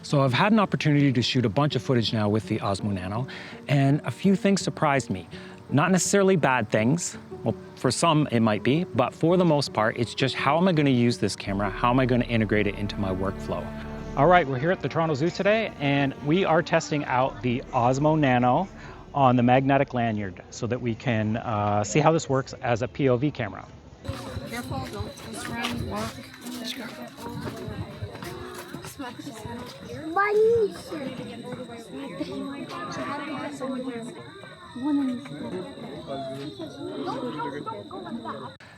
So I've had an opportunity to shoot a bunch of footage now with the Osmo Nano, and a few things surprised me. Not necessarily bad things. Well, for some it might be, but for the most part, it's just how am I going to use this camera? How am I going to integrate it into my workflow? All right, we're here at the Toronto Zoo today, and we are testing out the Osmo Nano on the magnetic lanyard so that we can see how this works as a POV camera. Careful, don't twist around, walk. Just go.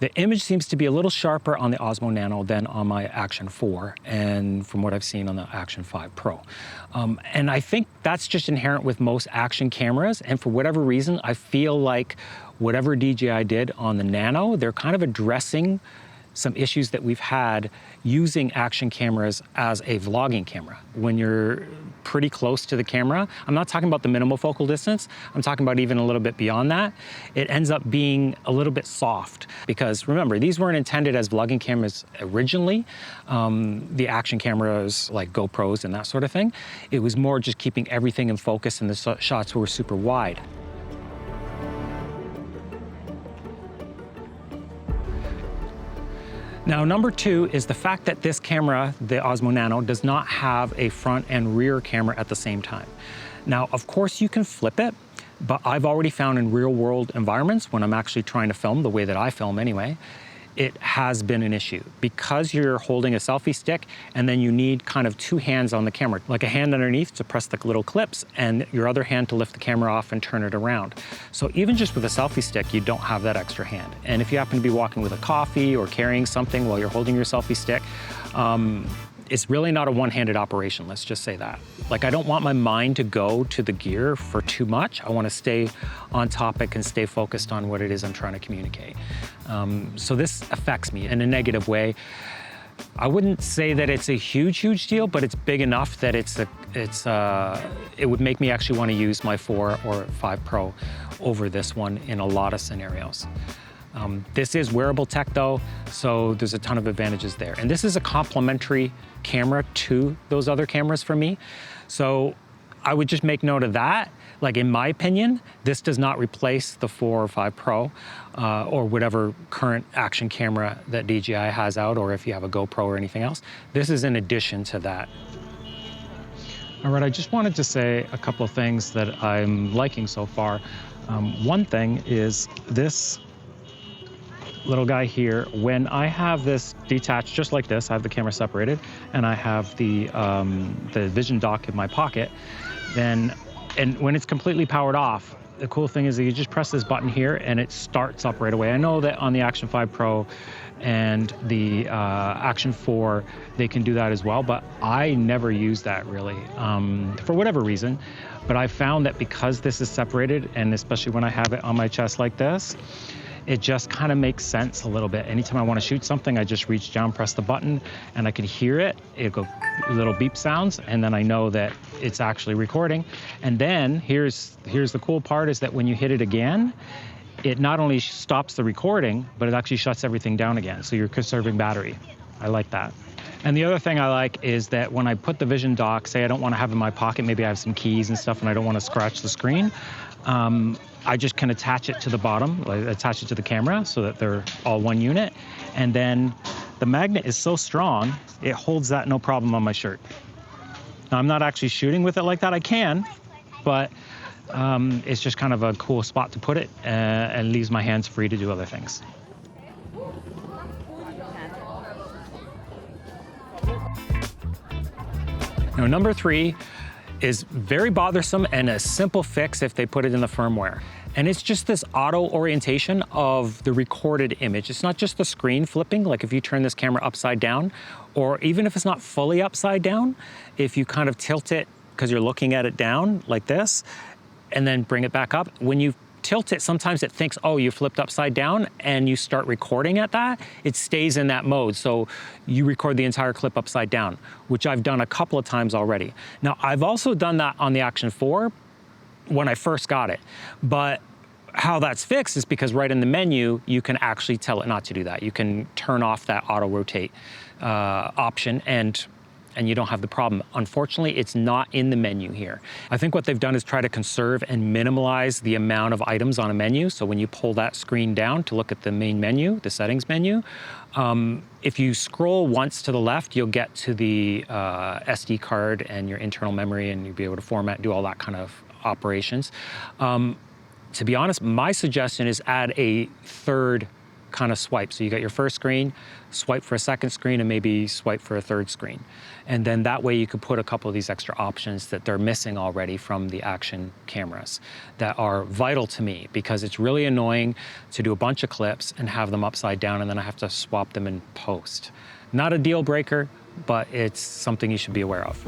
The image seems to be a little sharper on the Osmo Nano than on my Action 4 and from what I've seen on the Action 5 Pro. And I think that's just inherent with most action cameras, and for whatever reason, I feel like whatever DJI did on the Nano, they're kind of addressing some issues that we've had using action cameras as a vlogging camera. When you're pretty close to the camera, I'm not talking about the minimal focal distance, I'm talking about even a little bit beyond that, it ends up being a little bit soft. Because remember, these weren't intended as vlogging cameras originally, the action cameras like GoPros and that sort of thing. It was more just keeping everything in focus, and the shots were super wide. Now, number two is the fact that this camera, the Osmo Nano, does not have a front and rear camera at the same time. Now, of course, you can flip it, but I've already found in real world environments, when I'm actually trying to film the way that I film anyway, it has been an issue because you're holding a selfie stick and then you need kind of two hands on the camera, like a hand underneath to press the little clips and your other hand to lift the camera off and turn it around. So even just with a selfie stick, you don't have that extra hand. And if you happen to be walking with a coffee or carrying something while you're holding your selfie stick, it's really not a one-handed operation, let's just say that. Like, I don't want my mind to go to the gear for too much. I want to stay on topic and stay focused on what it is I'm trying to communicate. So this affects me in a negative way. I wouldn't say that it's a huge deal, but it's big enough that it would make me actually want to use my 4 or 5 Pro over this one in a lot of scenarios. This is wearable tech though, so there's a ton of advantages there. And this is a complementary camera to those other cameras for me. So I would just make note of that. Like, in my opinion, this does not replace the 4 or 5 Pro or whatever current action camera that DJI has out, or if you have a GoPro or anything else. This is in addition to that. All right, I just wanted to say a couple of things that I'm liking so far. One thing is this little guy here. When I have this detached just like this, I have the camera separated and I have the vision dock in my pocket, and when it's completely powered off, the cool thing is that you just press this button here and it starts up right away. I know that on the Action 5 Pro and the Action 4, they can do that as well, but I never use that really for whatever reason. But I found that because this is separated, and especially when I have it on my chest like this, it just kind of makes sense a little bit. Anytime I want to shoot something, I just reach down, press the button, and I can hear it. It'll go little beep sounds, and then I know that it's actually recording. And then here's the cool part, is that when you hit it again, it not only stops the recording, but it actually shuts everything down again. So you're conserving battery. I like that. And the other thing I like is that when I put the vision dock, say I don't want to have it in my pocket, maybe I have some keys and stuff and I don't want to scratch the screen, I just can attach it to the bottom, like attach it to the camera so that they're all one unit. And then the magnet is so strong, it holds that no problem on my shirt. Now, I'm not actually shooting with it like that. I can, but it's just kind of a cool spot to put it and leaves my hands free to do other things. Now, number 3 is very bothersome and a simple fix if they put it in the firmware. And it's just this auto orientation of the recorded image. It's not just the screen flipping, like if you turn this camera upside down, or even if it's not fully upside down, if you kind of tilt it because you're looking at it down like this, and then bring it back up. When you tilt it, sometimes it thinks, oh, you flipped upside down, and you start recording at that, it stays in that mode. So you record the entire clip upside down, which I've done a couple of times already. Now, I've also done that on the Action 4 when I first got it. But how that's fixed is because right in the menu, you can actually tell it not to do that. You can turn off that auto rotate option, and and you don't have the problem. Unfortunately, it's not in the menu here. I think what they've done is try to conserve and minimize the amount of items on a menu. So when you pull that screen down to look at the main menu, the settings menu, if you scroll once to the left, you'll get to the SD card and your internal memory, and you'll be able to format, do all that kind of operations. To be honest, my suggestion is add a third kind of swipe. So you got your first screen, swipe for a second screen, and maybe swipe for a third screen. And then that way you could put a couple of these extra options that they're missing already from the action cameras that are vital to me, because it's really annoying to do a bunch of clips and have them upside down and then I have to swap them in post. Not a deal breaker, but it's something you should be aware of.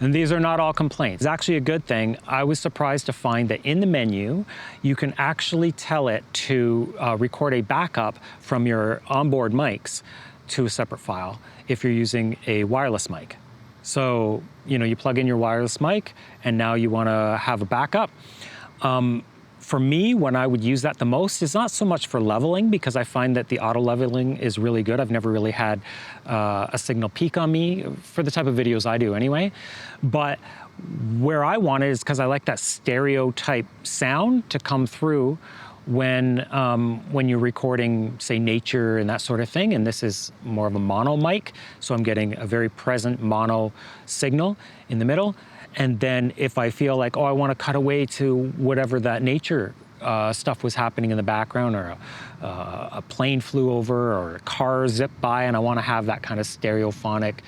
And these are not all complaints. It's actually a good thing. I was surprised to find that in the menu, you can actually tell it to record a backup from your onboard mics to a separate file if you're using a wireless mic. So, you plug in your wireless mic and now you want to have a backup. For me, when I would use that the most is not so much for leveling, because I find that the auto leveling is really good. I've never really had a signal peak on me for the type of videos I do anyway. But where I want it is because I like that stereo type sound to come through when you're recording, say, nature and that sort of thing. And this is more of a mono mic, so I'm getting a very present mono signal in the middle. And then if I feel like, I want to cut away to whatever that nature stuff was happening in the background, or a plane flew over, or a car zipped by, and I want to have that kind of stereophonic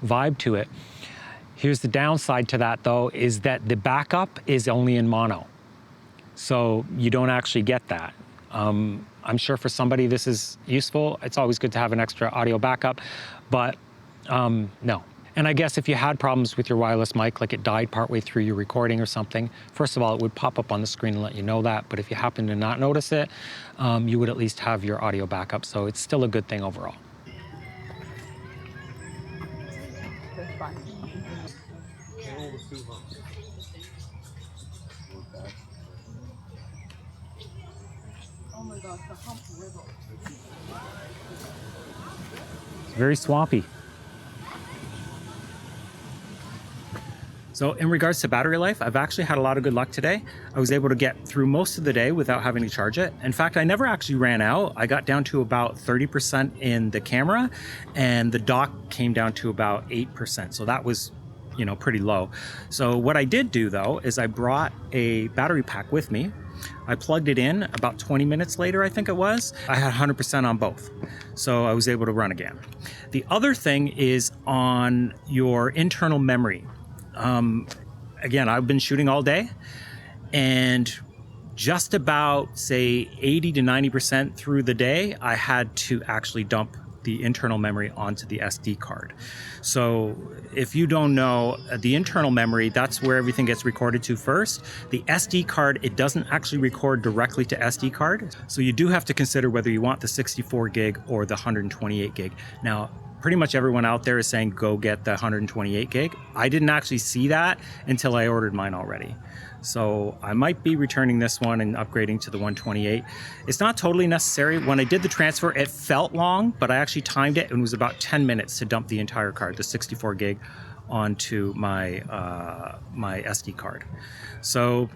vibe to it. Here's the downside to that, though, is that the backup is only in mono. So you don't actually get that. I'm sure for somebody this is useful. It's always good to have an extra audio backup, but no. And I guess if you had problems with your wireless mic, like it died partway through your recording or something, first of all, it would pop up on the screen and let you know that. But if you happen to not notice it, you would at least have your audio backup. So it's still a good thing overall. Oh my gosh, the hump wiggle. It's very swampy. So in regards to battery life, I've actually had a lot of good luck today. I was able to get through most of the day without having to charge it. In fact, I never actually ran out. I got down to about 30% in the camera, and the dock came down to about 8%. So that was, pretty low. So what I did do, though, is I brought a battery pack with me. I plugged it in about 20 minutes later, I think it was. I had 100% on both, so I was able to run again. The other thing is on your internal memory. Again, I've been shooting all day, and just about, say, 80 to 90% through the day, I had to actually dump the internal memory onto the SD card. So if you don't know, the internal memory, that's where everything gets recorded to first. The SD card, it doesn't actually record directly to SD card. So you do have to consider whether you want the 64 gig or the 128 gig. Now, pretty much everyone out there is saying go get the 128 gig. I didn't actually see that until I ordered mine already. So I might be returning this one and upgrading to the 128. It's not totally necessary. When I did the transfer, it felt long, but I actually timed it and it was about 10 minutes to dump the entire card, the 64 gig, onto my my SD card. So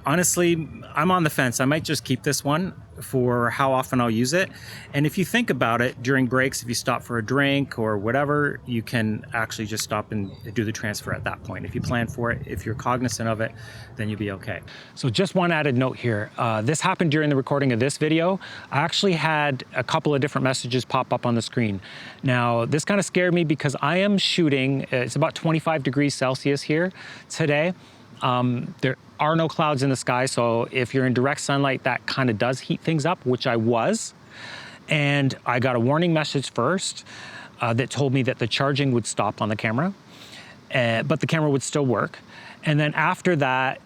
honestly, I'm on the fence. I might just keep this one for how often I'll use it. And if you think about it, during breaks, if you stop for a drink or whatever, you can actually just stop and do the transfer at that point. If you plan for it, if you're cognizant of it, then you'll be okay. So just one added note here. This happened during the recording of this video. I actually had a couple of different messages pop up on the screen. Now, this kind of scared me because I am shooting, it's about 25 degrees Celsius here today. There are no clouds in the sky, so if you're in direct sunlight, that kind of does heat things up, which I was. And I got a warning message first that told me that the charging would stop on the camera, but the camera would still work. And then after that,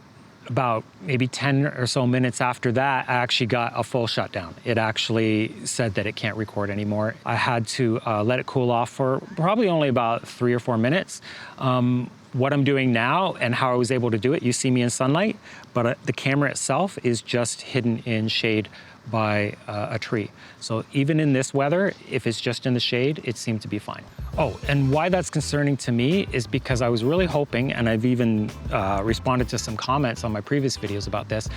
about maybe 10 or so minutes after that, I actually got a full shutdown. It actually said that it can't record anymore. I had to let it cool off for probably only about 3 or 4 minutes. what I'm doing now and how I was able to do it, you see me in sunlight, but the camera itself is just hidden in shade by a tree. So even in this weather, if it's just in the shade, it seemed to be fine. Oh, and why that's concerning to me is because I was really hoping, and I've even responded to some comments on my previous videos about this,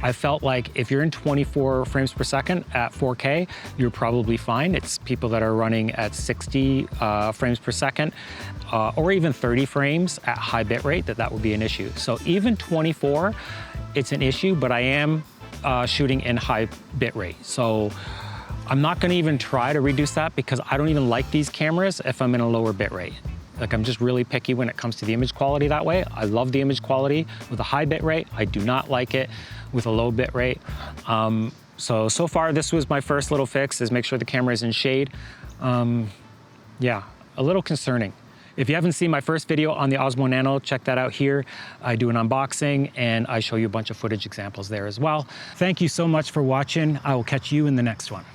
I felt like if you're in 24 frames per second at 4K, you're probably fine. It's people that are running at 60 frames per second, or even 30 frames at high bit rate, that would be an issue. So even 24, it's an issue, but I am shooting in high bit rate. So I'm not gonna even try to reduce that because I don't even like these cameras if I'm in a lower bit rate. Like, I'm just really picky when it comes to the image quality that way. I love the image quality with a high bit rate. I do not like it with a low bit rate. So far this was my first little fix, is make sure the camera is in shade. Yeah, a little concerning. If you haven't seen my first video on the Osmo Nano, check that out here. I do an unboxing and I show you a bunch of footage examples there as well. Thank you so much for watching. I will catch you in the next one.